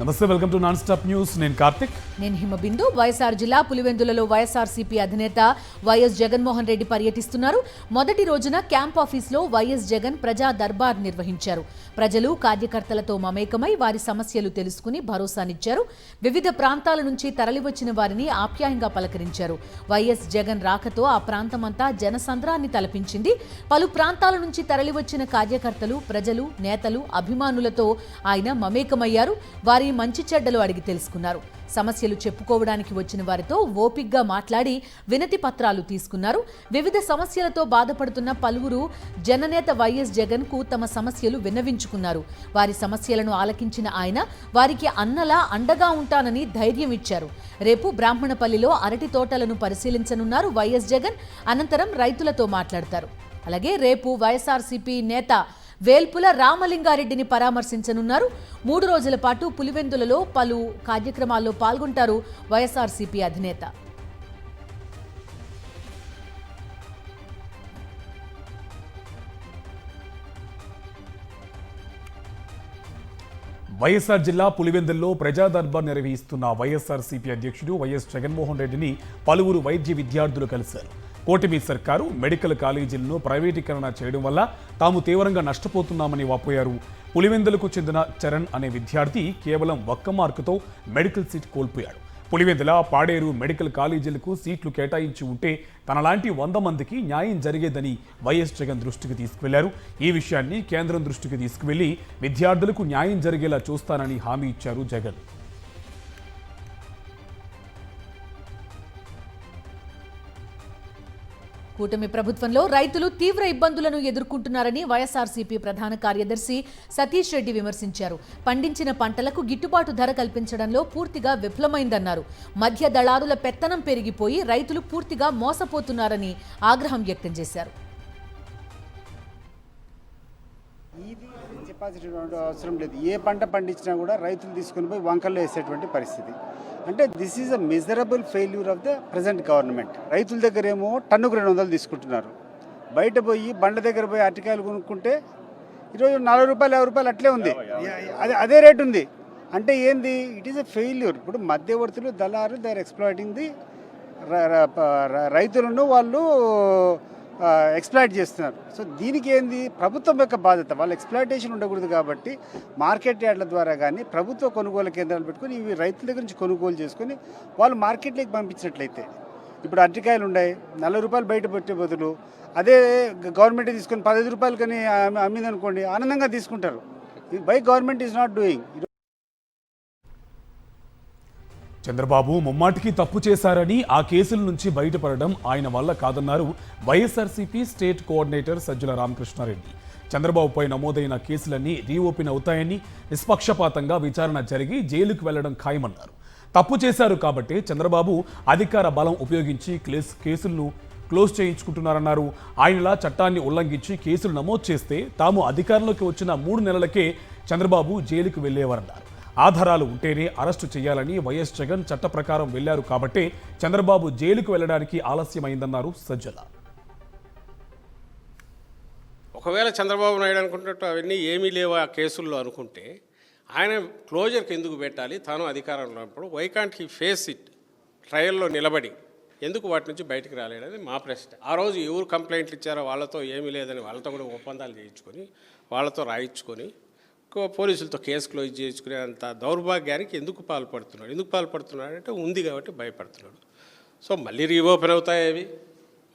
నమస్తే, welcome to non stop news. నేను కార్తిక్. నేను హిమబిందు. వైఎస్ఆర్ జిల్లా పులివెందులలో వైఎస్ఆర్సీపీ అధినేత వైఎస్ జగన్మోహన్ రెడ్డి పర్యటిస్తున్నారు. మొదటి రోజున క్యాంప్ ఆఫీస్లో వైఎస్ జగన్ ప్రజా దర్బార్ నిర్వహించారు. ప్రజలు కార్యకర్తలతో మమేకమై వారి సమస్యలు తెలుసుకుని భరోసానిచ్చారు. వివిధ ప్రాంతాల నుంచి తరలివచ్చిన వారిని ఆప్యాయంగా పలకరించారు. వైఎస్ జగన్ రాకతో ఆ ప్రాంతమంతా జనసంద్రాన్ని తలపించింది. పలు ప్రాంతాల నుంచి తరలివచ్చిన కార్యకర్తలు, ప్రజలు, నేతలు, అభిమానులతో ఆయన మమేకమయ్యారు. వారి మంచి చెడ్డలు అడిగి తెలుసుకున్నారు. సమస్యలు చెప్పుకోవడానికి వచ్చిన వారితో ఓపిగ్గా మాట్లాడి వినతి పత్రాలు తీసుకున్నారు. వివిధ సమస్యలతో బాధపడుతున్న పలువురు జననేత వైఎస్ జగన్ కు తమ సమస్యలు విన్నవించుకున్నారు. వారి సమస్యలను ఆలకించిన ఆయన వారికి అన్నలా అండగా ఉంటానని ధైర్యం ఇచ్చారు. రేపు బ్రాహ్మణపల్లిలో అరటి తోటలను పరిశీలించనున్నారు వైఎస్ జగన్. అనంతరం రైతులతో మాట్లాడతారు. అలాగే రేపు వైఎస్ఆర్సీపీ నేత వేల్పుల రామలింగారెడ్డిని పరామర్శించనున్నారు. 3 రోజుల పాటు పులివెందులలో పలు కార్యక్రమాల్లో పాల్గొంటారు వైఎస్ఆర్సీపీ అధినేత. వైఎస్ఆర్ జిల్లా పులివెందుల్లో ప్రజా దర్బార్ నిర్వహిస్తున్న వైఎస్ఆర్సీపీ అధ్యక్షుడు వైఎస్ జగన్మోహన్ రెడ్డిని పలువురు వైద్య విద్యార్థులు కలిశారు. కూటమి సర్కారు మెడికల్ కాలేజీలను ప్రైవేటీకరణ చేయడం వల్ల తాము తీవ్రంగా నష్టపోతున్నామని వాపోయారు. పులివెందులకు చెందిన చరణ్ అనే విద్యార్థి కేవలం 1 మార్కుతో మెడికల్ సీట్ కోల్పోయాడు. పులివెందుల, పాడేరు మెడికల్ కాలేజీలకు సీట్లు కేటాయించి ఉంటే తనలాంటి 100 మందికి న్యాయం జరిగేదని వైఎస్ జగన్ దృష్టికి తీసుకువెళ్లారు. ఈ విషయాన్ని కేంద్రం దృష్టికి తీసుకువెళ్లి విద్యార్థులకు న్యాయం జరిగేలా చూస్తానని హామీ ఇచ్చారు జగన్. కూటమి ప్రభుత్వంలో రైతులు తీవ్ర ఇబ్బందులను ఎదుర్కొంటున్నారని వైఎస్ఆర్సీపీ ప్రధాన కార్యదర్శి సతీష్ రెడ్డి విమర్శించారు. పండించిన పంటలకు గిట్టుబాటు ధర కల్పించడంలో పూర్తిగా విఫలమైందన్నారు. మధ్య దళారుల పెత్తనం పెరిగిపోయి రైతులు పూర్తిగా మోసపోతున్నారని ఆగ్రహం వ్యక్తం చేశారు. ఇది చెప్పాల్సినటువంటి అవసరం లేదు. ఏ పంట పండించినా కూడా రైతులు తీసుకుని పోయి వంకల్లో వేసేటువంటి పరిస్థితి. అంటే this is a miserable failure of the present government. రైతుల దగ్గర ఏమో టన్నుకు 200 తీసుకుంటున్నారు. బయట పోయి బండ్ల దగ్గర పోయి అరటికాయలు కొనుక్కుంటే ఈరోజు 40 రూపాయలు 50 రూపాయలు అట్లే ఉంది. అదే రేటు ఉంది. అంటే ఏంది? It is a failure. ఇప్పుడు మధ్యవర్తులు, దళారు, దే ఆర్ ఎక్స్ప్లాయిటింగ్ ది రైతులను వాళ్ళు ఎక్స్ప్లాయిట్ చేస్తున్నారు. సో దీనికి ఏంది? ప్రభుత్వం యొక్క బాధ్యత. వాళ్ళు ఎక్స్ప్లాయిటేషన్ ఉండకూడదు కాబట్టి మార్కెట్ యార్డ్ల ద్వారా కానీ ప్రభుత్వ కొనుగోలు కేంద్రాలు పెట్టుకుని ఇవి రైతుల దగ్గర నుంచి కొనుగోలు చేసుకుని వాళ్ళు మార్కెట్లోకి పంపించినట్లయితే, ఇప్పుడు అరటికాయలు ఉన్నాయి 40 రూపాయలు బయట పెట్టే బదులు అదే గవర్నమెంట్ తీసుకొని 15 రూపాయలు కానీ అమ్మిందనుకోండి, ఆనందంగా తీసుకుంటారు. By government is not doing. Chandrababu ముమ్మాటికి తప్పు చేశారని ఆ కేసుల నుంచి బయటపడడం ఆయన వల్ల కాదన్నారు వైఎస్ఆర్సీపీ స్టేట్ కోఆర్డినేటర్ సజ్జల రామకృష్ణారెడ్డి. చంద్రబాబుపై నమోదైన కేసులన్నీ రీఓపెన్ అవుతాయని, నిష్పక్షపాతంగా విచారణ జరిగి జైలుకు వెళ్లడం ఖాయమన్నారు. తప్పు చేశారు కాబట్టి చంద్రబాబు అధికార బలం ఉపయోగించి కేసులను క్లోజ్ చేయించుకుంటున్నారన్నారు. ఆయనలా చట్టాన్ని ఉల్లంఘించి కేసులు నమోదు చేస్తే తాము అధికారంలోకి వచ్చిన 3 నెలలకే చంద్రబాబు జైలుకు వెళ్లేవారన్నారు. ఆధారాలు ఉంటేనే అరెస్టు చేయాలని వైఎస్ జగన్ చట్ట ప్రకారం వెళ్లారు కాబట్టే చంద్రబాబు జైలుకు వెళ్లడానికి ఆలస్యమైందన్నారు సజ్జల. ఒకవేళ చంద్రబాబు నాయుడు అనుకుంటున్నట్టు అవన్నీ ఏమీ లేవు ఆ కేసుల్లో అనుకుంటే ఆయన క్లోజర్కి ఎందుకు పెట్టాలి? తాను అధికారంలో ఉన్నప్పుడు why can't he face it? ట్రయల్లో నిలబడి ఎందుకు వాటి నుంచి బయటకు రాలేదని మా ప్రశ్న. ఆ రోజు ఎవరు కంప్లైంట్లు ఇచ్చారో వాళ్ళతో ఏమీ లేదని వాళ్ళతో కూడా ఒప్పందాలు చేయించుకొని వాళ్ళతో రాయించుకొని పోలీసులతో కేసు క్లోజ్ చేయించుకునేంత దౌర్భాగ్యానికి ఎందుకు పాల్పడుతున్నాడు అంటే ఉంది కాబట్టి భయపడుతున్నాడు. సో మళ్ళీ రీఓపెన్ అవుతాయి అవి.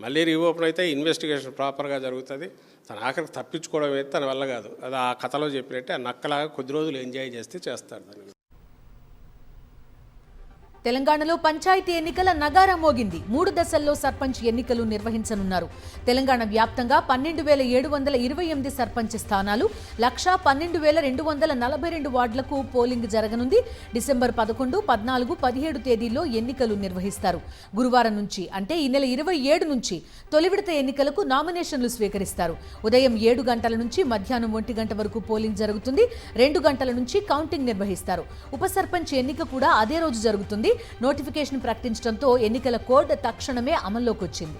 మళ్ళీ రీఓపెన్ అయితే ఇన్వెస్టిగేషన్ ప్రాపర్గా జరుగుతుంది. తన ఆఖరికి తప్పించుకోవడం అయితే తన వల్ల కాదు. అది ఆ కథలో చెప్పినట్టే ఆ నక్కలాగా కొద్ది రోజులు ఎంజాయ్ చేస్తే చేస్తాడు దాన్ని. తెలంగాణలో పంచాయతీ ఎన్నికల నగారా మోగింది. 3 దశల్లో సర్పంచ్ ఎన్నికలు నిర్వహించనున్నారు. తెలంగాణ వ్యాప్తంగా 12,728 సర్పంచ్ స్థానాలు, 112,242 వార్డులకు పోలింగ్ జరగనుంది. డిసెంబర్ 11, 14, 17 తేదీల్లో ఎన్నికలు నిర్వహిస్తారు. గురువారం నుంచి అంటే ఈ నెల 27 నుంచి తొలి విడత ఎన్నికలకు నామినేషన్లు స్వీకరిస్తారు. ఉదయం 7 గంటల నుంచి మధ్యాహ్నం 1 గంట వరకు పోలింగ్ జరుగుతుంది. 2 గంటల నుంచి కౌంటింగ్ నిర్వహిస్తారు. ఉప సర్పంచ్ ఎన్నిక కూడా అదే రోజు జరుగుతుంది. నోటిఫికేషన్ ప్రకటించడంతో ఎన్నికల కోడ్ తక్షణమే అమల్లోకి వచ్చింది.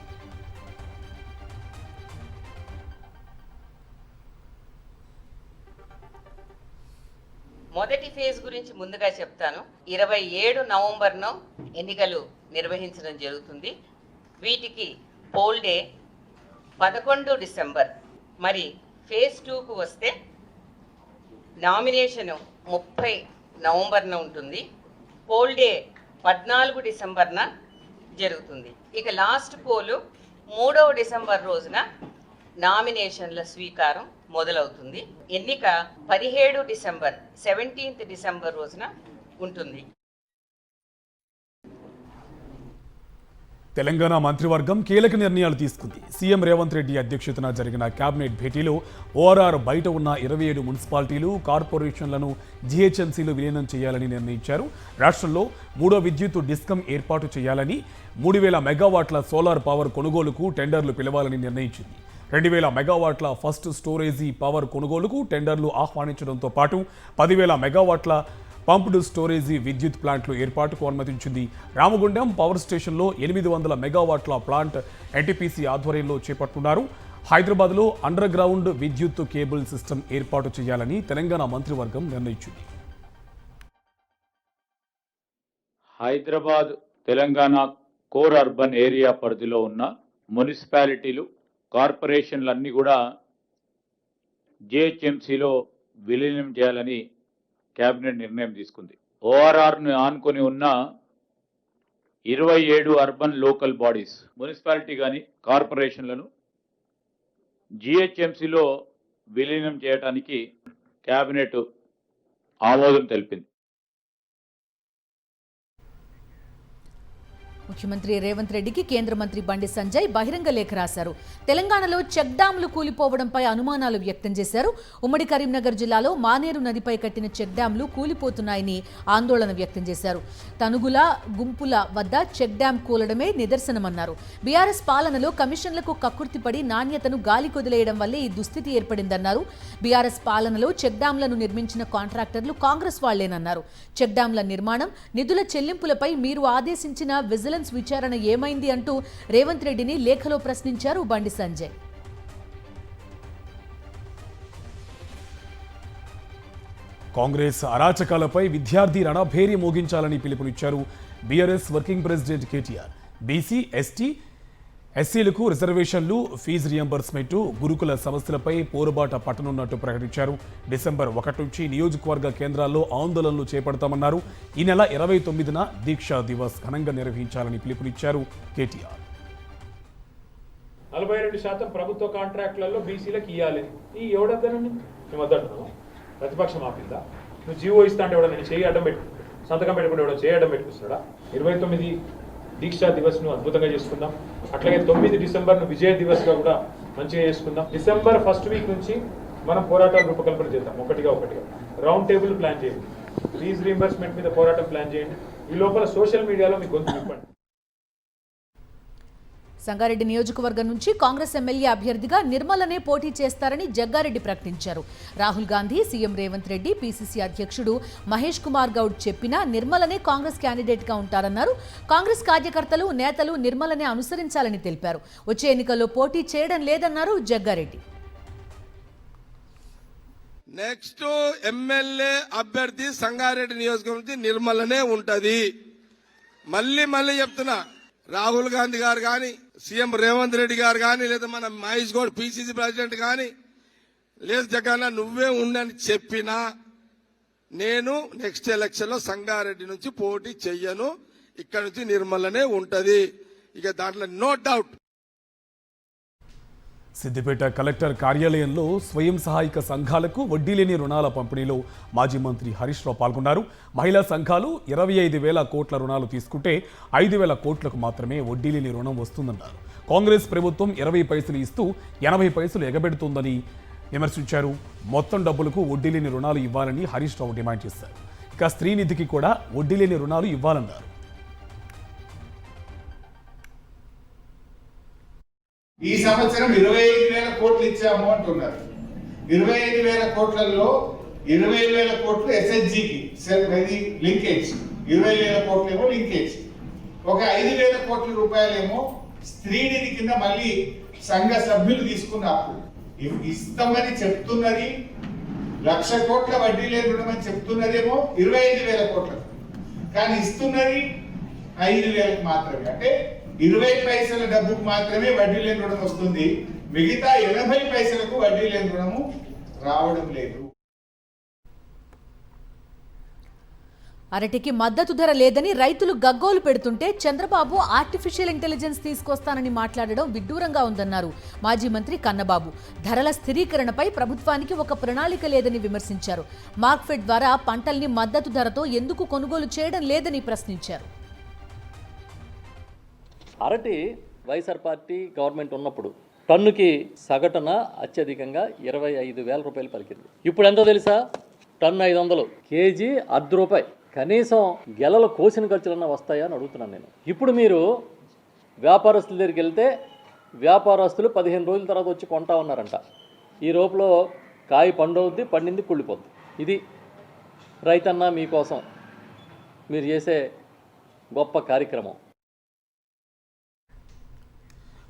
మొదటి ఫేజ్ గురించి గురించి ముందుగా చెప్తాను. 27 నవంబర్ను ఎన్నికలు నిర్వహించడం జరుగుతుంది. వీటికి పోల్ డే 11 డిసెంబర్. మరి ఫేజ్ 2కు వస్తే నామినేషన్ 30 నవంబర్న ఉంటుంది. పోల్ డే 14 డిసెంబర్న జరుగుతుంది. ఇక లాస్ట్ పోలు 3వ డిసెంబర్ రోజున నామినేషన్ల స్వీకారం మొదలవుతుంది. ఎన్నిక 17 డిసెంబర్ 17th డిసెంబర్ రోజున ఉంటుంది. తెలంగాణ మంత్రివర్గం కీలక నిర్ణయాలు తీసుకుంది. సీఎం రేవంత్ రెడ్డి అధ్యక్షతన జరిగిన కేబినెట్ భేటీలో ఓఆర్ఆర్ బయట ఉన్న 27 మున్సిపాలిటీలు, కార్పొరేషన్లను జీహెచ్ఎంసీలు విలీనం చేయాలని నిర్ణయించారు. రాష్ట్రంలో 3వ విద్యుత్ డిస్కమ్ ఏర్పాటు చేయాలని, 3000 మెగావాట్ల సోలార్ పవర్ కొనుగోలుకు టెండర్లు పిలవాలని నిర్ణయించింది. 2000 మెగావాట్ల ఫస్ట్ స్టోరేజీ పవర్ కొనుగోలుకు టెండర్లు ఆహ్వానించడంతో పాటు 10,000 మెగావాట్ల పంప్డ్ స్టోరేజీ విద్యుత్ ప్లాంట్లు ఏర్పాటుకు అనుమతించింది. రామగుండం పవర్ స్టేషన్లో 800 మెగావాట్ల ప్లాంట్ ఎన్టీపీసీ ఆధ్వర్యంలో చేపట్టున్నారు. హైదరాబాద్లో అండర్ గ్రౌండ్ విద్యుత్ కేబుల్ సిస్టమ్ ఏర్పాటు చేయాలని తెలంగాణ మంత్రివర్గం నిర్ణయించింది. Hyderabad Telangana core urban area పరిధిలో ఉన్న మున్సిపాలిటీలు, కార్పొరేషన్లన్నీ కూడా జిహెచ్ఎంసీలో విలీనం చేయాలని కేబినెట్ నిర్ణయం తీసుకుంది. ఓఆర్ఆర్ను ఆనుకొని ఉన్న 27 అర్బన్ లోకల్ బాడీస్, మున్సిపాలిటీ కానీ కార్పొరేషన్లను జిహెచ్ఎంసీలో విలీనం చేయడానికి కేబినెట్ ఆమోదం తెలిపింది. ముఖ్యమంత్రి రేవంత్ రెడ్డికి కేంద్ర మంత్రి బండి సంజయ్ బహిరంగ లేఖ రాశారు. తెలంగాణలో చెక్ డ్యాంలు కూలిపోవడంపై అనుమానాలు వ్యక్తం చేశారు. ఉమ్మడి కరీంనగర్ జిల్లాలో మానేరు నదిపై కట్టిన చెక్ డ్యాంలు కూలిపోతున్నాయని ఆందోళన వ్యక్తం చేశారు. తనుగుల, గుంపుల వద్ద చెక్ డ్యాం కూలడమే నిదర్శనమన్నారు. బీఆర్ఎస్ పాలనలో కమిషన్లకు కక్కుర్తిపడి నాణ్యతను గాలి కొదిలేయడం వల్లే ఈ దుస్థితి ఏర్పడిందన్నారు. బీఆర్ఎస్ పాలనలో చెక్ డ్యాంలను నిర్మించిన కాంట్రాక్టర్లు కాంగ్రెస్ వాళ్లేనన్నారు. చెక్ డ్యాంల నిర్మాణం, నిధుల చెల్లింపులపై మీరు ఆదేశించిన విజిలెన్స్ విచారణ ఏమైంది అంటూ రేవంత్ రెడ్డిని లేఖలో ప్రశ్నించారు బండి సంజయ్. కాంగ్రెస్ అరాచకాలపై విద్యార్థి రణభేరి మోగించాలని పిలుపునిచ్చారు BRS working president KTR. BC, ST, ఎస్సీలకు రిజర్వేషన్లు, ఫీజు రియంబర్స్మెంట్, గురుకుల సమస్యలపై పోరుబాట పట్టనున్నట్టు ప్రకటించారు. డిసెంబర్ 1 నుంచి నియోజకవర్గ కేంద్రాల్లో ఆందోళనలు చేపడతామన్నారు. ఈ నెల 29న దీక్షా దివస్ ఘనంగా నిర్వహించాలని పిలుపునిచ్చారు కేటీఆర్. 42% ప్రభుత్వ కాంట్రాక్టులలో బీసీలకు ఇవ్వాలి. ఈ ఎవడద్దనండి మేము వద్దంటున్నాము. ప్రతిపక్షం ఆపిందా? నువ్వు జీవో ఇస్తా అంటే ఎవడ నేను చేయి అడ్డం పెట్టు, సంతకం పెట్టుకుంటే ఎవడో చేయి అడ్డం పెట్టుకొస్తాడా? 29 దీక్షా దివస్ను అద్భుతంగా చేసుకుందాం. అట్లాగే 9 డిసెంబర్ను విజయ దివస్గా కూడా మంచిగా చేసుకుందాం. డిసెంబర్ ఫస్ట్ వీక్ నుంచి మనం పోరాటాలు రూపకల్పన చేద్దాం. ఒకటిగా రౌండ్ టేబుల్ ప్లాన్ చేయండి. ఫీజు రీయింబర్స్మెంట్ మీద పోరాటం ప్లాన్ చేయండి. ఈ లోపల సోషల్ మీడియాలో మీ గొంతు విప్పండి. సంగారెడ్డి నియోజకవర్గం నుంచి కాంగ్రెస్ ఎమ్మెల్యే అభ్యర్థిగా నిర్మలనే పోటీ చేస్తారని జగ్గారెడ్డి ప్రకటించారు. రాహుల్ గాంధీ, సీఎం రేవంత్ రెడ్డి, పీసీసీ అధ్యక్షుడు మహేష్ కుమార్ గౌడ్ చెప్పినా నిర్మలనే కాంగ్రెస్ క్యాండిడేట్గా ఉంటారన్నారు. కాంగ్రెస్ కార్యకర్తలు, నేతలు నిర్మలనే అనుసరించాలని తెలిపారు. వచ్చే ఎన్నికల్లో పోటీ చేయడం లేదన్నారు జగ్గారెడ్డి. నెక్స్ట్ ఎమ్మెల్యే అభ్యర్థి సంగారెడ్డి నియోజకవర్గం నుంచి నిర్మలనే ఉంటది. మళ్ళీ చెప్తున్నా, రాహుల్ గాంధీ గారు కానీ, సీఎం రేవంత్ రెడ్డి గారు కానీ, లేదా మన మహేష్ గౌడ్ పీసీసీ ప్రెసిడెంట్ కానీ, లేదు జగన్న నువ్వే ఉండని చెప్పినా నేను నెక్స్ట్ ఎలక్షన్ లో సంగారెడ్డి నుంచి పోటీ చెయ్యను. ఇక్కడ నుంచి నిర్మలనే ఉంటది. ఇక దాంట్లో నో డౌట్. సిద్దిపేట కలెక్టర్ కార్యాలయంలో స్వయం సహాయక సంఘాలకు వడ్డీ లేని రుణాల పంపిణీలో మాజీ మంత్రి హరీష్ రావు పాల్గొన్నారు. మహిళా సంఘాలు 25,000 కోట్ల రుణాలు తీసుకుంటే 5,000 కోట్లకు మాత్రమే వడ్డీ లేని రుణం వస్తుందన్నారు. కాంగ్రెస్ ప్రభుత్వం 20 పైసలు ఇస్తూ 80 పైసలు ఎగబెడుతోందని విమర్శించారు. మొత్తం డబ్బులకు వడ్డీ లేని రుణాలు ఇవ్వాలని హరీష్ రావు డిమాండ్ చేశారు. ఇక స్త్రీనిధికి కూడా వడ్డీ లేని రుణాలు ఇవ్వాలన్నారు. ఈ సంవత్సరం 25,000 కోట్లు ఇచ్చాము అంటున్నారు. 25,000 కోట్లలో 20,000 కోట్లు ఎస్హెచ్జికి లింకేజ్, 20,000 కోట్లు ఏమో లింకేజ్, ఒక 5,000 కోట్ల రూపాయలేమో స్త్రీనిధి కింద మళ్ళీ సంఘ సభ్యులు తీసుకున్న అప్పు ఇస్తామని చెప్తున్నది 1,00,000 కోట్ల వడ్డీ లేని రుణం అని చెప్తున్నదేమో 25,000 కోట్లకు, కానీ ఇస్తున్నది 5,000 మాత్రమే. అంటే 20 పైసల డబ్బుకు మాత్రమే వడ్డీ లేని రుణం వస్తుంది, మిగతా 80 పైసలకు వడ్డీ లేని రుణము రావడం లేదు. అరటికి మద్దతు ధర లేదని రైతులు గగ్గోలు పెడుతుంటే చంద్రబాబు ఆర్టిఫిషియల్ ఇంటెలిజెన్స్ తీసుకొస్తానని మాట్లాడడం విడ్డూరంగా ఉందన్నారు మాజీ మంత్రి కన్నబాబు. ధరల స్థిరీకరణపై ప్రభుత్వానికి ఒక ప్రణాళిక లేదని విమర్శించారు. మార్క్ఫెడ్ ద్వారా పంటల్ని మద్దతు ధరతో ఎందుకు కొనుగోలు చేయడం లేదని ప్రశ్నించారు. అరటి వైఎస్ఆర్ పార్టీ గవర్నమెంట్ ఉన్నప్పుడు టన్నుకి సగటున అత్యధికంగా 25,000 రూపాయలు పలికింది. ఇప్పుడు ఎంతో తెలుసా? Ton 500, KG ₹1. కనీసం గెలలు కోసిన ఖర్చులన్నా వస్తాయా అని అడుగుతున్నాను నేను. ఇప్పుడు మీరు వ్యాపారస్తుల దగ్గరికి వెళ్తే వ్యాపారస్తులు 15 రోజుల తర్వాత వచ్చి కొంటా ఉన్నారంట. ఈ లోపల కాయ పండవుద్ది, పండింది కుళ్ళిపోద్ది. ఇది రైతన్న మీకోసం మీరు చేసే గొప్ప కార్యక్రమం.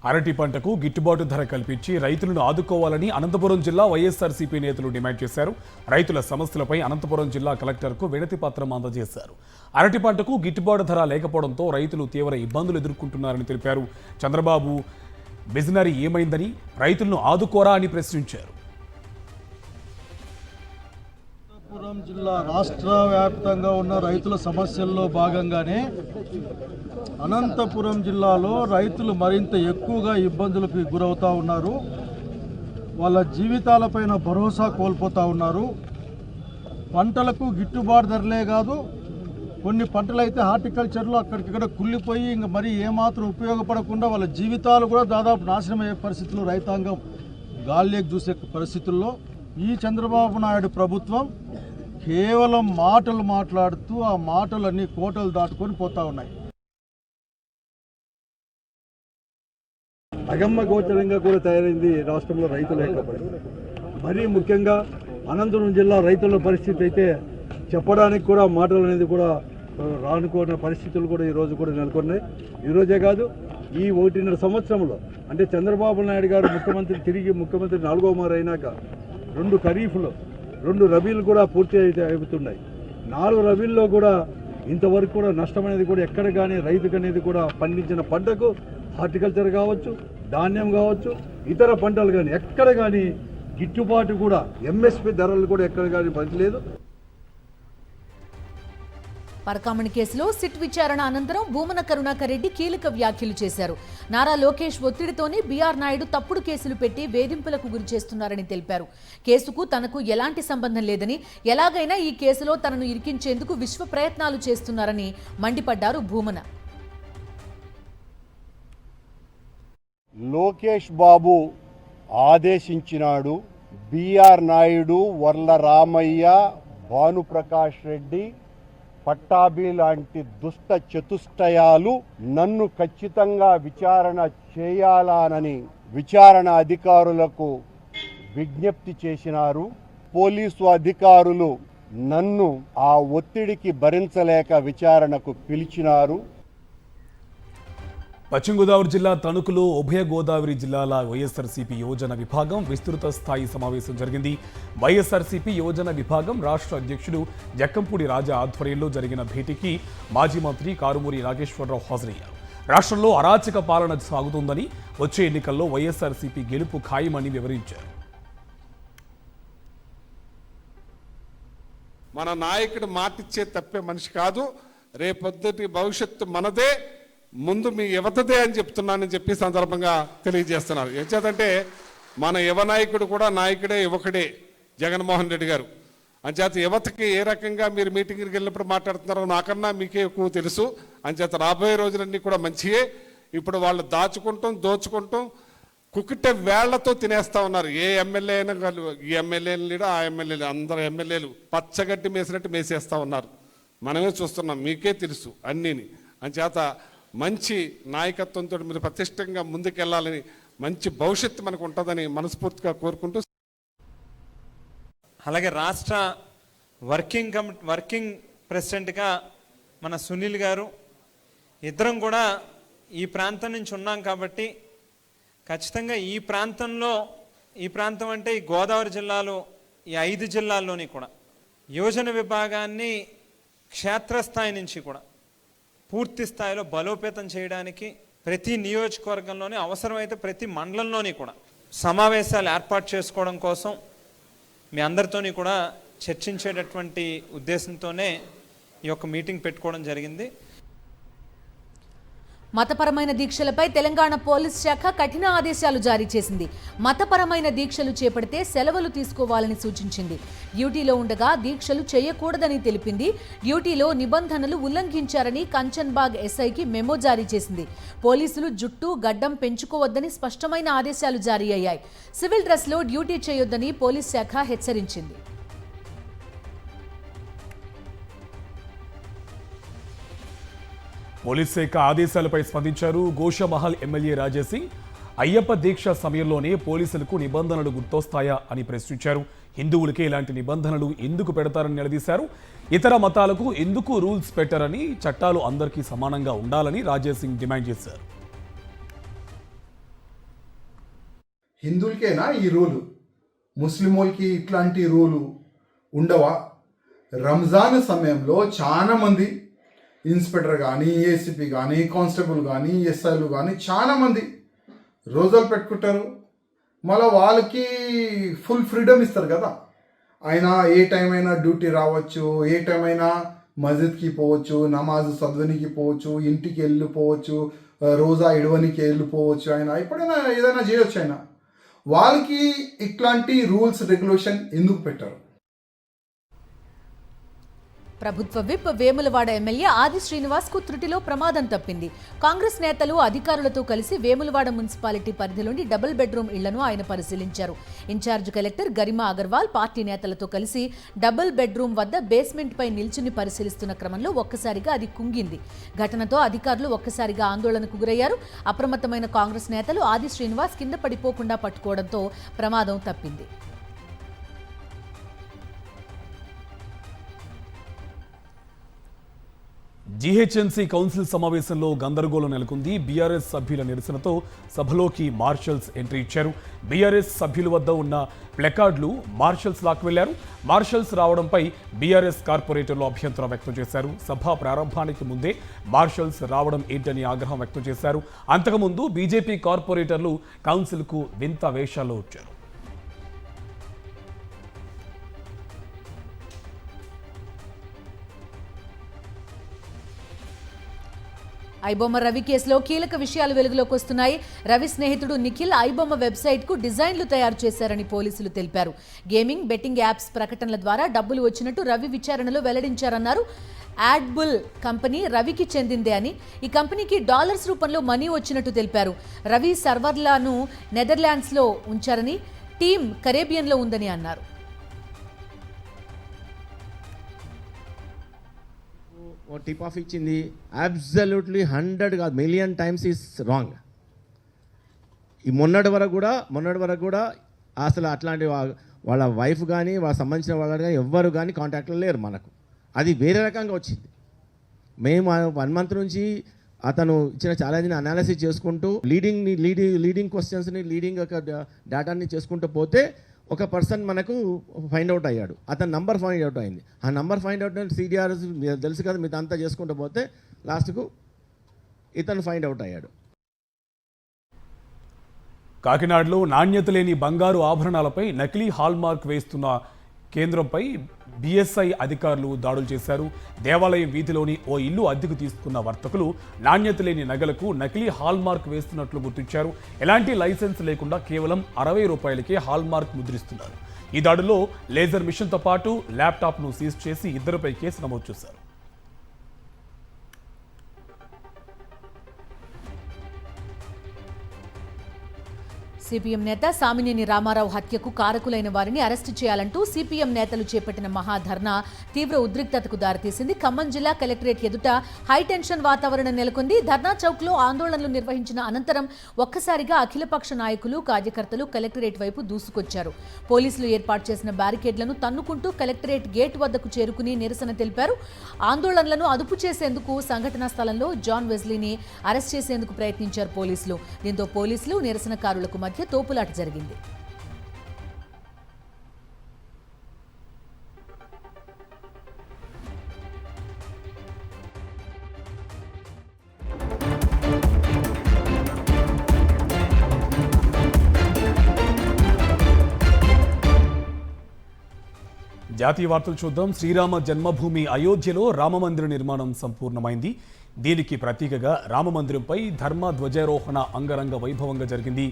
అరటి పంటకు గిట్టుబాటు ధర కల్పించి రైతులను ఆదుకోవాలని అనంతపురం జిల్లా వైఎస్ఆర్సీపీ నేతలు డిమాండ్ చేశారు. రైతుల సమస్యలపై అనంతపురం జిల్లా కలెక్టర్కు వినతి పత్రం అందజేశారు. అరటి పంటకు గిట్టుబాటు ధర లేకపోవడంతో రైతులు తీవ్ర ఇబ్బందులు ఎదుర్కొంటున్నారని తెలిపారు. చంద్రబాబు బిజినరీ ఏమైందని, రైతులను ఆదుకోరా అని ప్రశ్నించారు. అనంతపురం జిల్లా రాష్ట్ర వ్యాప్తంగా ఉన్న రైతుల సమస్యల్లో భాగంగానే అనంతపురం జిల్లాలో రైతులు మరింత ఎక్కువగా ఇబ్బందులకు గురవుతూ ఉన్నారు. వాళ్ళ జీవితాలపైన భరోసా కోల్పోతూ ఉన్నారు. పంటలకు గిట్టుబాటు ధరలే కాదు, కొన్ని పంటలు అయితే హార్టికల్చర్లో అక్కడికిక్కడ కుళ్ళిపోయి ఇంకా మరి ఏమాత్రం ఉపయోగపడకుండా వాళ్ళ జీవితాలు కూడా దాదాపు నాశనం అయ్యే పరిస్థితుల్లో రైతాంగం గాల్లేకి చూసే పరిస్థితుల్లో ఈ చంద్రబాబు నాయుడు ప్రభుత్వం కేవలం మాటలు మాట్లాడుతూ ఆ మాటలన్నీ కోటలు దాటుకొని పోతా ఉన్నాయి. అగమ్య గోచరంగా కూడా తయారైంది రాష్ట్రంలో రైతుల యొక్క పరిస్థితి. మరీ ముఖ్యంగా అనంతపురం జిల్లా రైతుల పరిస్థితి అయితే చెప్పడానికి కూడా మాటలు అనేది కూడా రానుకున్న పరిస్థితులు కూడా ఈరోజు కూడా నెలకొన్నాయి. ఈరోజే కాదు, ఈ 1.5 సంవత్సరంలో అంటే చంద్రబాబు నాయుడు గారు ముఖ్యమంత్రి 4వ మారు అయినాక 2 ఖరీఫ్లు 2 రబీలు కూడా పూర్తి అవుతున్నాయి. 4 రబీల్లో కూడా ఇంతవరకు కూడా నష్టం అనేది కూడా ఎక్కడ కానీ రైతుకు అనేది కూడా పండించిన పంటకు హార్టికల్చర్ కావచ్చు, ధాన్యం కావచ్చు, ఇతర పంటలు కానీ ఎక్కడ కానీ గిట్టుబాటు కూడా ఎంఎస్పీ ధరలు కూడా ఎక్కడ కానీ పనిలేదు. పరకామణి కేసులో సిట్ విచారణ అనంతరం భూమన కరుణాకర్ రెడ్డి కీలక వ్యాఖ్యలు చేశారు. నారా లోకేష్ ఒత్తిడితోనే బీఆర్ నాయుడు తప్పుడు కేసులు పెట్టి వేధింపులకు గురి చేస్తున్నారని తెలిపారు. కేసుకు తనకు ఎలాంటి సంబంధం లేదని, ఎలాగైనా ఈ కేసులో తనను ఇరికించేందుకు విశ్వ ప్రయత్నాలు చేస్తున్నారని మండిపడ్డారు భూమన. లోకేష్ బాబు ఆదేశించినాడు. బీఆర్ నాయుడు, వర్ల రామయ్య, భానుప్రకాష్ రెడ్డి, పట్టాభి లాంటి దుష్ట చతుష్టయాలు నన్ను ఖచ్చితంగా విచారణ చేయాలనని విచారణ అధికారులకు విజ్ఞప్తి చేసినారు. పోలీసు అధికారులు నన్ను ఆ ఒత్తిడికి భరించలేక విచారణకు పిలిచినారు. పశ్చిమ గోదావరి జిల్లా తణుకులో ఉభయ గోదావరి జిల్లాల వైఎస్ఆర్సీపీ యువజన విభాగం విస్తృత స్థాయి సమావేశం జరిగింది. వైఎస్ఆర్సీపీ యువజన విభాగం రాష్ట్ర అధ్యక్షుడు జక్కంపూడి రాజా ఆధ్వర్యంలో జరిగిన భేటీకి మాజీ మంత్రి కారుమూరి నాగేశ్వరరావు హాజరయ్యారు. రాష్ట్రంలో అరాచక పాలన సాగుతోందని, వచ్చే ఎన్నికల్లో వైఎస్ఆర్సీపీ గెలుపు ఖాయమని వివరించారు. మన నాయకుడు మాటిచ్చే తప్పే మనిషి కాదు. రేపొద్దుటి భవిష్యత్తు మనదే, ముందు మీ యువతదే అని చెప్తున్నానని చెప్పి సందర్భంగా తెలియజేస్తున్నారు. ఎంచేతంటే మన యువ నాయకుడు కూడా నాయకుడే, యువకుడే జగన్మోహన్ రెడ్డి గారు. అంచేత యువతకి ఏ రకంగా మీరు మీటింగ్కి వెళ్ళినప్పుడు మాట్లాడుతున్నారో నాకన్నా మీకే ఎక్కువ తెలుసు. అంచేత రాబోయే రోజులన్నీ కూడా మంచియే. ఇప్పుడు వాళ్ళు దోచుకుంటాం కుక్కిట వేళ్లతో తినేస్తా ఉన్నారు. ఏ ఎమ్మెల్యే అయినా ఈ ఎమ్మెల్యేలు లేడు, ఆ ఎమ్మెల్యేలు, అందరు ఎమ్మెల్యేలు పచ్చగడ్డి మేసినట్టు మేసేస్తూ ఉన్నారు. మనమే చూస్తున్నాం, మీకే తెలుసు అన్నీని. అంచేత మంచి నాయకత్వంతో మీరు ప్రతిష్టంగా ముందుకెళ్లాలని, మంచి భవిష్యత్తు మనకు ఉంటుందని మనస్ఫూర్తిగా కోరుకుంటూ, అలాగే రాష్ట్ర వర్కింగ్ ప్రెసిడెంట్గా మన సునీల్ గారు, ఇద్దరం కూడా ఈ ప్రాంతం నుంచి ఉన్నాం కాబట్టి ఖచ్చితంగా ఈ ప్రాంతం అంటే ఈ గోదావరి జిల్లాలో ఈ 5 జిల్లాల్లోని కూడా యోజన విభాగాన్ని క్షేత్రస్థాయి నుంచి కూడా పూర్తి స్థాయిలో బలోపేతం చేయడానికి ప్రతి నియోజకవర్గంలోని అవసరమైతే ప్రతి మండలంలోని కూడా సమావేశాలు ఏర్పాటు చేసుకోవడం కోసం మీ అందరితోని కూడా చర్చించేటటువంటి ఉద్దేశంతోనే ఈ యొక్క మీటింగ్ పెట్టుకోవడం జరిగింది. మతపరమైన దీక్షలపై తెలంగాణ పోలీస్ శాఖ కఠిన ఆదేశాలు జారీ చేసింది. మతపరమైన దీక్షలు చేపడితే సెలవులు తీసుకోవాలని సూచించింది. డ్యూటీలో ఉండగా దీక్షలు చేయకూడదని తెలిపింది. డ్యూటీలో నిబంధనలు ఉల్లంఘించారని కంచన్బాగ్ ఎస్ఐకి మెమో జారీ చేసింది. పోలీసులు జుట్టు గడ్డం పెంచుకోవద్దని స్పష్టమైన ఆదేశాలు జారీ అయ్యాయి. సివిల్ డ్రెస్లో డ్యూటీ చేయొద్దని పోలీస్ శాఖ హెచ్చరించింది. పోలీస్ శాఖ ఆదేశాలపై స్పందించారు గోషమహల్ ఎమ్మెల్యే రాజేసింగ్. అయ్యప్ప దీక్ష సమయంలోనే పోలీసులకు నిబంధనలు గుర్తొస్తాయా అని ప్రశ్నించారు. హిందువులకే ఇలాంటి నిబంధనలు ఎందుకు పెడతారని నిలదీశారు. ఇతర మతాలకు ఎందుకు రూల్స్ పెట్టారని, చట్టాలు అందరికీ సమానంగా ఉండాలని రాజేసింగ్ డిమాండ్ చేశారు. హిందువులకేనా ఈ రూలు? ముస్లింలకి ఇట్లాంటి రూలు ఉండవా? రంజాన్ సమయంలో చాలా మంది ఇన్స్పెక్టర్ కానీ, ఏసీపీ కానీ, కానిస్టేబుల్ కానీ, ఎస్ఐలు కానీ చాలామంది రోజులు పెట్టుకుంటారు. మళ్ళీ వాళ్ళకి ఫుల్ ఫ్రీడమ్ ఇస్తారు కదా. ఆయన ఏ టైం అయినా డ్యూటీ రావచ్చు, ఏ టైం అయినా మస్జిద్కి పోవచ్చు, నమాజ్ చదవనికి పోవచ్చు, ఇంటికి వెళ్ళిపోవచ్చు, రోజా ఇడవనికి వెళ్ళిపోవచ్చు. ఆయన ఎప్పుడైనా ఏదైనా చేయొచ్చు. ఆయన వాళ్ళకి ఇట్లాంటి రూల్స్ రెగ్యులేషన్ ఎందుకు పెట్టారు? ప్రభుత్వ విప్ వేములవాడ ఎమ్మెల్యే ఆది శ్రీనివాస్కు త్రుటిలో ప్రమాదం తప్పింది. కాంగ్రెస్ నేతలు అధికారులతో కలిసి వేములవాడ మున్సిపాలిటీ పరిధిలోని డబుల్ బెడ్రూమ్ ఇళ్లను ఆయన పరిశీలించారు. In-charge collector Garima Agarwal party నేతలతో కలిసి డబుల్ బెడ్రూమ్ వద్ద బేస్మెంట్ పై నిల్చుని పరిశీలిస్తున్న క్రమంలో ఒక్కసారిగా అది కుంగింది. ఘటనతో అధికారులు ఒక్కసారిగా ఆందోళనకు గురయ్యారు. అప్రమత్తమైన కాంగ్రెస్ నేతలు ఆది శ్రీనివాస్ కింద పడిపోకుండా పట్టుకోవడంతో ప్రమాదం తప్పింది. జీహెచ్ఎంసీ కౌన్సిల్ సమావేశంలో గందరగోళం నెలకొంది. బీఆర్ఎస్ సభ్యుల నిరసనతో సభలోకి మార్షల్స్ ఎంట్రీ ఇచ్చారు. బీఆర్ఎస్ సభ్యుల వద్ద ఉన్న ప్లకార్డులు మార్షల్స్ లాక్కు వెళ్లారు. మార్షల్స్ రావడంపై బీఆర్ఎస్ కార్పొరేటర్లు అభ్యంతరం వ్యక్తం చేశారు. సభ ప్రారంభానికి ముందే మార్షల్స్ రావడం ఏంటని ఆగ్రహం వ్యక్తం చేశారు. అంతకుముందు బీజేపీ కార్పొరేటర్లు కౌన్సిల్కు వింత వేషాల్లో వచ్చారు. ఐబొమ్మ రవి కేసులో కీలక విషయాలు వెలుగులోకి వస్తున్నాయి. రవి స్నేహితుడు నిఖిల్ ఐబొమ్మ వెబ్సైట్కు డిజైన్లు తయారు చేశారని పోలీసులు తెలిపారు. గేమింగ్, బెట్టింగ్ యాప్స్ ప్రకటనల ద్వారా డబ్బులు వచ్చినట్టు రవి విచారణలో వెల్లడించారన్నారు. యాడ్బుల్ కంపెనీ రవికి చెందిందే అని, ఈ కంపెనీకి డాలర్స్ రూపంలో మనీ వచ్చినట్టు తెలిపారు. రవి సర్వర్లను నెదర్లాండ్స్లో ఉంచారని, టీం కరేబియన్లో ఉందని అన్నారు. టిప్ ఆఫ్ ఇచ్చింది అబ్సల్యూట్లీ 100 కాదు మిలియన్ టైమ్స్ ఈస్ రాంగ్. ఈ మొన్నటి వరకు కూడా అసలు అట్లాంటి వాళ్ళ వైఫ్ కానీ వాళ్ళ సంబంధించిన వాళ్ళు కానీ ఎవ్వరు కానీ కాంటాక్ట్లో లేరు మనకు. అది వేరే రకంగా వచ్చింది. మేము 1 month నుంచి అతను ఇచ్చిన ఛాలెంజ్ని అనాలిసిస్ చేసుకుంటూ లీడింగ్ క్వశ్చన్స్ని లీడింగ్ డేటాని చేసుకుంటూ పోతే ఒక పర్సన్ మనకు ఫైండ్ అవుట్ అయ్యాడు. అతని నంబర్ ఫైండ్ అవుట్ అయింది. ఆ నంబర్ ఫైండ్ అవుట్ CDR తెలుసు కదా, మీతో అంతా చేసుకుంటూ పోతే లాస్ట్కు ఇతను ఫైండ్ అవుట్ అయ్యాడు. కాకినాడలో నాణ్యత లేని బంగారు ఆభరణాలపై నకిలీ హాల్మార్క్ వేస్తున్న కేంద్రంపై BSI అధికారులు దాడులు చేశారు. దేవాలయం వీధిలోని ఓ ఇల్లు అద్దెకు తీసుకున్న వర్తకులు నాణ్యత లేని నగలకు నకిలీ హాల్మార్క్ వేస్తున్నట్లు గుర్తించారు. ఎలాంటి లైసెన్స్ లేకుండా కేవలం 60 రూపాయలకే హాల్మార్క్ ముద్రిస్తున్నారు. ఈ దాడులో లేజర్ మిషన్తో పాటు ల్యాప్టాప్ను సీజ్ చేసి 2పై కేసు నమోదు చేశారు. సిపిఎం నేత సామినేని రామారావు హత్యకు కారకులైన వారిని అరెస్టు చేయాలంటూ సిపిఎం నేతలు చేపట్టిన మహాధర్నా తీవ్ర ఉద్రిక్తతకు దారితీసింది. ఖమ్మం జిల్లా కలెక్టరేట్ ఎదుట హైటెన్షన్ వాతావరణం నెలకొంది. ధర్నా చౌక్లో ఆందోళనలు నిర్వహించిన అనంతరం ఒక్కసారిగా అఖిలపక్ష నాయకులు, కార్యకర్తలు కలెక్టరేట్ వైపు దూసుకొచ్చారు. పోలీసులు ఏర్పాటు చేసిన బ్యారికేడ్లను తన్నుకుంటూ కలెక్టరేట్ గేట్ వద్దకు చేరుకుని నిరసన తెలిపారు. ఆందోళనలను అదుపు చేసేందుకు సంఘటనా స్థలంలో జాన్ వెస్లీని అరెస్ట్ చేసేందుకు ప్రయత్నించారు పోలీసులు. దీంతో పోలీసులు నిరసనకారులకు మధ్య తోపులాట జరిగింది. జాతీయ వార్తలు చూద్దాం. శ్రీరామ జన్మభూమి అయోధ్యలో రామమందిర నిర్మాణం సంపూర్ణమైంది. దీనికి ప్రతీకగా రామమందిరంపై ధర్మ ధ్వజారోహణ అంగరంగ వైభవంగా జరిగింది.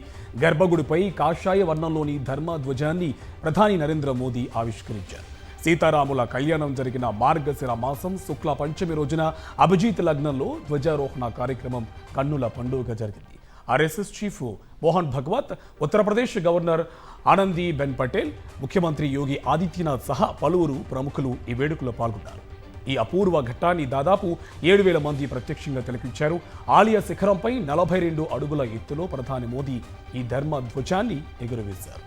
గర్భగుడిపై కాషాయ వర్ణంలోని ధర్మ ధ్వజాన్ని ప్రధాని నరేంద్ర మోదీ ఆవిష్కరించారు. సీతారాముల కళ్యాణం జరిగిన మార్గశిర మాసం శుక్ల పంచమి రోజున అభిజిత్ లగ్నంలో ధ్వజారోహణ కార్యక్రమం కన్నుల పండుగగా జరిగింది. RSS chief Mohan Bhagwat, Uttar Pradesh governor Anandiben Patel, ముఖ్యమంత్రి యోగి ఆదిత్యనాథ్ సహా పలువురు ప్రముఖులు ఈ వేడుకలో పాల్గొన్నారు. ఈ అపూర్వ ఘట్టాన్ని దాదాపు 7,000 మంది ప్రత్యక్షంగా తిలకించారు. ఆలయ శిఖరంపై 42 అడుగుల ఎత్తులో ప్రధాని మోదీ ఈ ధర్మ ధ్వజాన్ని ఎగురవేశారు.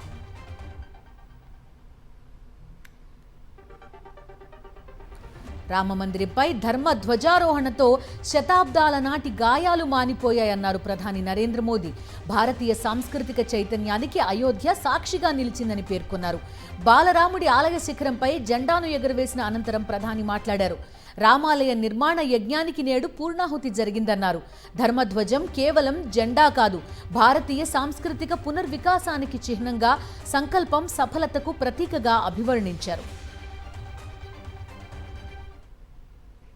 రామమందిరంపై ధర్మ ధ్వజారోహణతో శతాబ్దాల నాటి గాయాలు మానిపోయాయన్నారు ప్రధాని నరేంద్ర మోదీ. భారతీయ సాంస్కృతిక చైతన్యానికి అయోధ్య సాక్షిగా నిలిచిందని పేర్కొన్నారు. బాలరాముడి ఆలయ శిఖరంపై జెండాను ఎగురవేసిన అనంతరం ప్రధాని మాట్లాడారు. రామాలయ నిర్మాణ యజ్ఞానికి నేడు పూర్ణాహుతి జరిగిందన్నారు. ధర్మధ్వజం కేవలం జెండా కాదు, భారతీయ సాంస్కృతిక పునర్వికాసానికి చిహ్నంగా, సంకల్పం సఫలతకు ప్రతీకగా అభివర్ణించారు.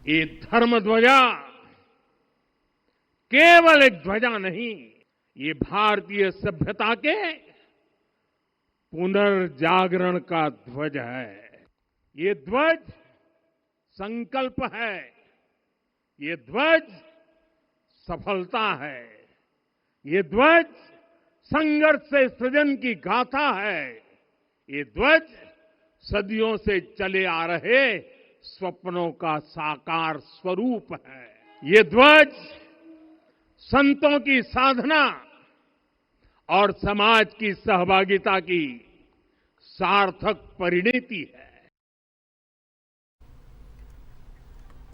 ये धर्म ध्वजा केवल एक ध्वजा नहीं, ये भारतीय सभ्यता के पुनर्जागरण का ध्वज है. ये ध्वज संकल्प है, ये ध्वज सफलता है, ये ध्वज संघर्ष से सृजन की गाथा है. ये ध्वज सदियों से चले आ रहे स्वप्नों का साकार स्वरूप है. ये ध्वज संतों की साधना और समाज की सहभागिता की सार्थक परिणति है.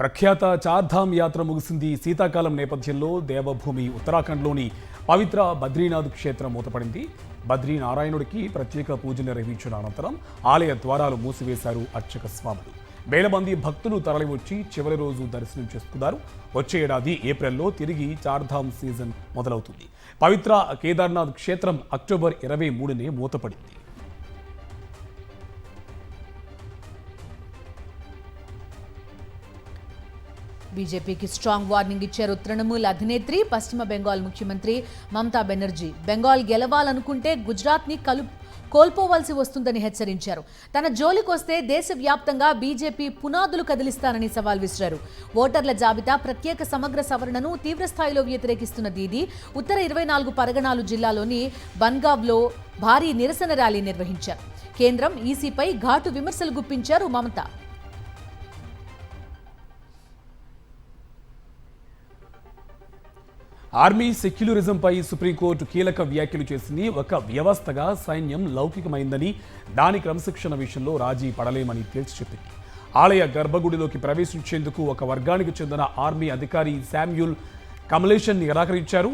ప్రఖ్యాత చార్ధామ్ యాత్ర ముగిసింది. శీతాకాలం నేపథ్యంలో దేవభూమి ఉత్తరాఖండ్లోని పవిత్ర బద్రీనాథ్ క్షేత్రం మూతపడింది. బద్రీనారాయణుడికి ప్రత్యేక పూజలు నిర్వహించిన అనంతరం ఆలయ ద్వారాలు మూసివేశారు అర్చక స్వాములు. వేల మంది భక్తులు తరలివచ్చి చివరి రోజు దర్శనం చేసుకున్నారు. వచ్చే ఏడాది ఏప్రిల్లో తిరిగి చార్ధామ్ సీజన్ మొదలవుతుంది. పవిత్ర కేదార్నాథ్ క్షేత్రం అక్టోబర్ 23నే మూతపడింది. బీజేపీకి స్ట్రాంగ్ వార్నింగ్ ఇచ్చారు తృణమూల్ అధినేత్రి, పశ్చిమ బెంగాల్ ముఖ్యమంత్రి మమతా బెనర్జీ. బెంగాల్ గెలవాలనుకుంటే గుజరాత్ని కోల్పోవాల్సి వస్తుందని హెచ్చరించారు. తన జోలికొస్తే దేశవ్యాప్తంగా బీజేపీ పునాదులు కదిలిస్తానని సవాల్ విసిరారు. ఓటర్ల జాబితా ప్రత్యేక సమగ్ర సవరణను తీవ్రస్థాయిలో వ్యతిరేకిస్తున్న దీదీ ఉత్తర 24 పరగణాలు జిల్లాలోని బన్గావ్లో భారీ నిరసన ర్యాలీ నిర్వహించారు. కేంద్రం ఈసీపై ఘాటు విమర్శలు గుప్పించారు మమత. ఆర్మీ సెక్యులరిజంపై సుప్రీంకోర్టు కీలక వ్యాఖ్యలు చేసింది. ఒక వ్యవస్థగా సైన్యం లౌకికమైందని, దాని క్రమశిక్షణ విషయంలో రాజీ పడలేమని తేల్చి చెప్పింది. ఆలయ గర్భగుడిలోకి ప్రవేశించేందుకు ఒక వర్గానికి చెందిన ఆర్మీ అధికారి శామ్యూల్ కమలేషన్ నిరాకరించారు.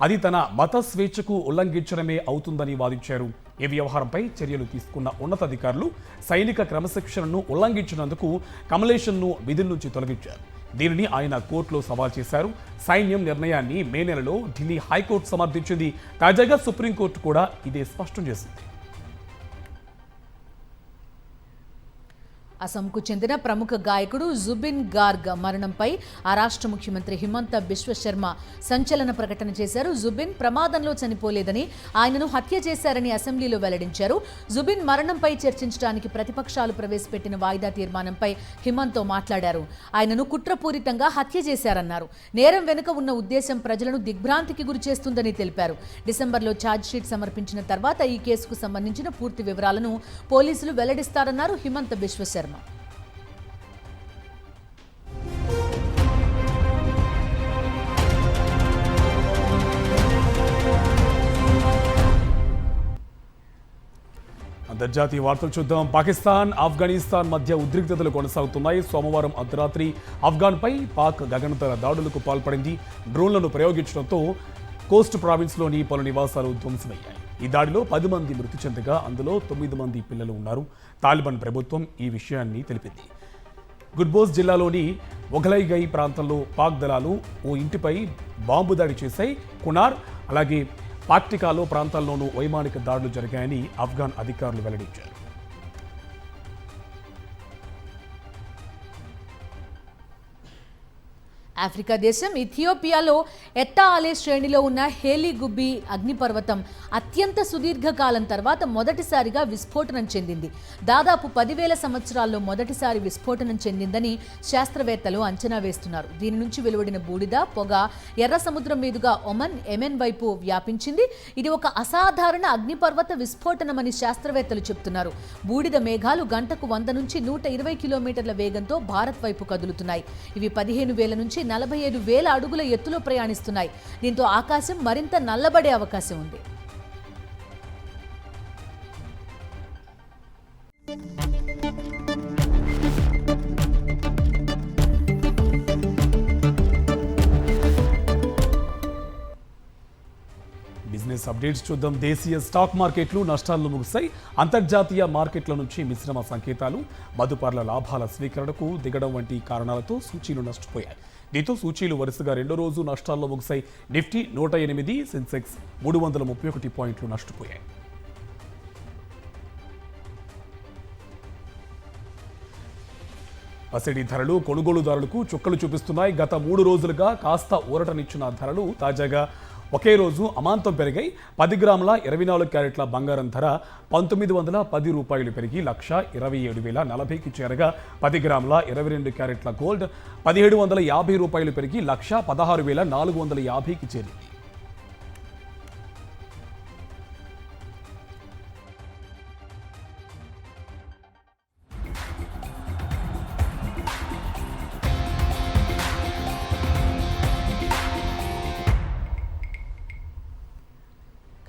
అది తన మత స్వేచ్ఛకు ఉల్లంఘించడమే అవుతుందని వాదించారు. ఈ వ్యవహారంపై చర్యలు తీసుకున్న ఉన్నతాధికారులు సైనిక క్రమశిక్షణను ఉల్లంఘించినందుకు కమలేషన్ను విధుల నుంచి తొలగించారు. దీనిని ఆయన కోర్టులో సవాల్ చేశారు. సైన్యం నిర్ణయాన్ని మే నెలలో ఢిల్లీ హైకోర్టు సమర్థించింది. తాజాగా సుప్రీంకోర్టు కూడా ఇదే స్పష్టం చేసింది. అసోంకు చెందిన ప్రముఖ గాయకుడు జుబిన్ గార్గ్ మరణంపై ఆ రాష్ట్ర ముఖ్యమంత్రి హిమంత బిశ్వ శర్మ సంచలన ప్రకటన చేశారు. జుబిన్ ప్రమాదంలో చనిపోలేదని, ఆయనను హత్య చేశారని అసెంబ్లీలో వెల్లడించారు. జుబిన్ మరణంపై చర్చించడానికి ప్రతిపక్షాలు ప్రవేశపెట్టిన వాయిదా తీర్మానంపై హిమంత్తో మాట్లాడారు. ఆయనను కుట్రపూరితంగా హత్య చేశారన్నారు. నేరం వెనుక ఉన్న ఉద్దేశం ప్రజలను దిగ్భ్రాంతికి గురిచేస్తుందని తెలిపారు. డిసెంబర్లో ఛార్జ్షీట్ సమర్పించిన తర్వాత ఈ కేసుకు సంబంధించిన పూర్తి వివరాలను పోలీసులు వెల్లడిస్తారన్నారు హిమంత బిశ్వ శర్మ. అంతర్జాతీయ వార్తలు చూద్దాం. పాకిస్తాన్, ఆఫ్ఘనిస్తాన్ మధ్య ఉద్రిక్తతలు కొనసాగుతున్నాయి. సోమవారం అర్ధరాత్రి ఆఫ్ఘన్పై పాక్ గగనతల దాడులకు పాల్పడింది. డ్రోన్లను ప్రయోగించడంతో కోస్ట్ ప్రావిన్స్లోని పలు నివాసాలు ధ్వంసమయ్యాయి. ఈ దాడిలో 10 మంది మృతి చెందగా అందులో 9 మంది పిల్లలు ఉన్నారు. తాలిబాన్ ప్రభుత్వం ఈ విషయాన్ని తెలిపింది. గుర్బోజ్ జిల్లాలోని ఒఘలైగై ప్రాంతంలో పాక్ దళాలు ఓ ఇంటిపై బాంబు దాడి చేశాయి. కునార్ అలాగే పాక్టికాలో ప్రాంతాల్లోనూ వైమానిక దాడులు జరిగాయని ఆఫ్ఘన్ అధికారులు వెల్లడించారు. ఆఫ్రికా దేశం ఇథియోపియాలో ఎట్టా అలే శ్రేణిలో ఉన్న హేలిగుబ్బి అగ్నిపర్వతం అత్యంత సుదీర్ఘకాలం తర్వాత మొదటిసారిగా విస్ఫోటనం చెందింది. దాదాపు 10,000 సంవత్సరాల్లో మొదటిసారి విస్ఫోటనం చెందిందని శాస్త్రవేత్తలు అంచనా వేస్తున్నారు. దీని నుంచి వెలువడిన బూడిద, పొగ ఎర్ర సముద్రం మీదుగా ఒమన్, యెమెన్ వైపు వ్యాపించింది. ఇది ఒక అసాధారణ అగ్నిపర్వత విస్ఫోటనమని శాస్త్రవేత్తలు చెబుతున్నారు. బూడిద మేఘాలు గంటకు 100 నుంచి 120 కిలోమీటర్ల వేగంతో భారత్ వైపు కదులుతున్నాయి. ఇవి 15,000 నుంచి 45,000 అడుగుల ఎత్తులో ప్రయాణిస్తున్నాయి. దీంతో ఆకాశం మరింత నల్లబడే అవకాశం ఉంది. బిజినెస్ అప్డేట్స్ చూద్దాం. దేశీయ స్టాక్ మార్కెట్లు నష్టాల్లో ముగిశాయి. అంతర్జాతీయ మార్కెట్ల నుంచి మిశ్రమ సంకేతాలు, మదుపర్ల లాభాల స్వీకరణకు దిగడం వంటి కారణాలతో సూచీలు నష్టపోయాయి. దీంతో సూచీలు వరుసగా రెండో రోజు నష్టాల్లో ముగిశాయి. నిఫ్టీ 108, సెన్సెక్స్ 331 పాయింట్లు నష్టపోయాయి. పసిడి ధరలు కొనుగోలుదారులకు చుక్కలు చూపిస్తున్నాయి. గత 3 రోజులుగా కాస్త ఊరటనిచ్చిన ధరలు తాజాగా ఒకే రోజు అమాంతం పెరిగాయి. 10 గ్రాముల 24 క్యారెట్ల బంగారం ధర 1,910 రూపాయలు పెరిగి 1,27,040కి చేరగా 10 గ్రాముల 22 క్యారెట్ల గోల్డ్ 1,750 రూపాయలు పెరిగి 1,16,450కి చేరింది.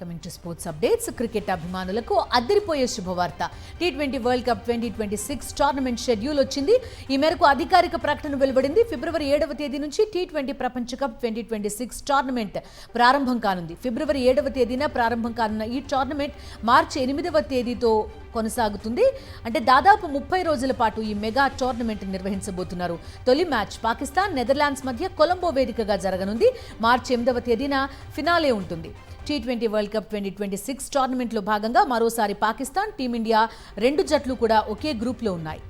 Coming to sports updates. Cricket అభిమానులకు అదిరిపోయే శుభవార్త. T20 world cup 2026 tournament schedule వచ్చింది. ఈ మేరకు అధికారిక ప్రకటన వెలువడింది. ఫిబ్రవరి 7వ తేదీ నుంచి T20 ప్రపంచ కప్ 2026 టోర్నమెంట్ ప్రారంభం కానుంది. ఫిబ్రవరి 7వ తేదీన ప్రారంభం కానున్న ఈ టోర్నమెంట్ మార్చి 8వ తేదీతో కొనసాగుతుంది. అంటే దాదాపు 30 రోజుల పాటు ఈ మెగా టోర్నమెంట్ నిర్వహించబోతున్నారు. తొలి మ్యాచ్ పాకిస్తాన్, నెదర్లాండ్స్ మధ్య కొలంబో వేదికగా జరగనుంది. మార్చి 8వ తేదీన ఫినాలే ఉంటుంది. T20 వరల్డ్ కప్ 2026 టోర్నమెంట్లో భాగంగా మరోసారి పాకిస్తాన్, టీమిండియా 2 జట్లు కూడా ఒకే గ్రూప్లో ఉన్నాయి.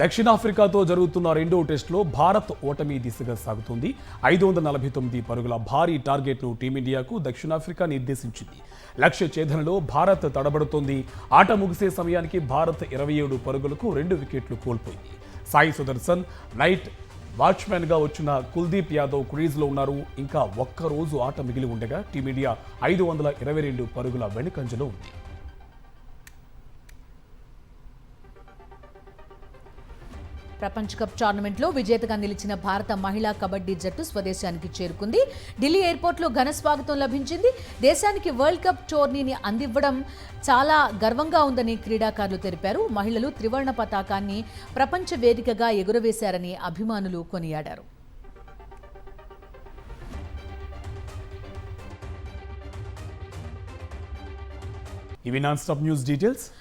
దక్షిణాఫ్రికాతో జరుగుతున్న రెండో టెస్టులో భారత్ ఓటమి దిశగా సాగుతుంది. 549 పరుగుల భారీ టార్గెట్ను టీమిండియాకు దక్షిణాఫ్రికా నిర్దేశించింది. లక్ష్య ఛేదనలో భారత్ తడబడుతోంది. ఆట ముగిసే సమయానికి భారత్ 27 పరుగులకు 2 వికెట్లు కోల్పోయింది. సాయి సుదర్శన్ నైట్ వాచ్మెన్గా వచ్చిన కుల్దీప్ యాదవ్ క్రీజ్లో ఉన్నారు. ఇంకా ఒక్క రోజు ఆట మిగిలి ఉండగా టీమిండియా 522 పరుగుల వెనుకంజలో ఉంది. ప్రపంచ కప్ టోర్నమెంట్లో విజేతగా నిలిచిన భారత మహిళా కబడ్డీ జట్టు స్వదేశానికి చేరుకుంది. ఢిల్లీ ఎయిర్పోర్ట్లో ఘన స్వాగతం లభించింది. దేశానికి వరల్డ్ కప్ టోర్నీని అందివ్వడం చాలా గర్వంగా ఉందని క్రీడాకారులు తెలిపారు. మహిళలు త్రివర్ణ పతాకాన్ని ప్రపంచ వేదికగా ఎగురవేశారని అభిమానులు కొనియాడారు. ఇవి నాన్ స్టాప్ న్యూస్ డీటెయిల్స్.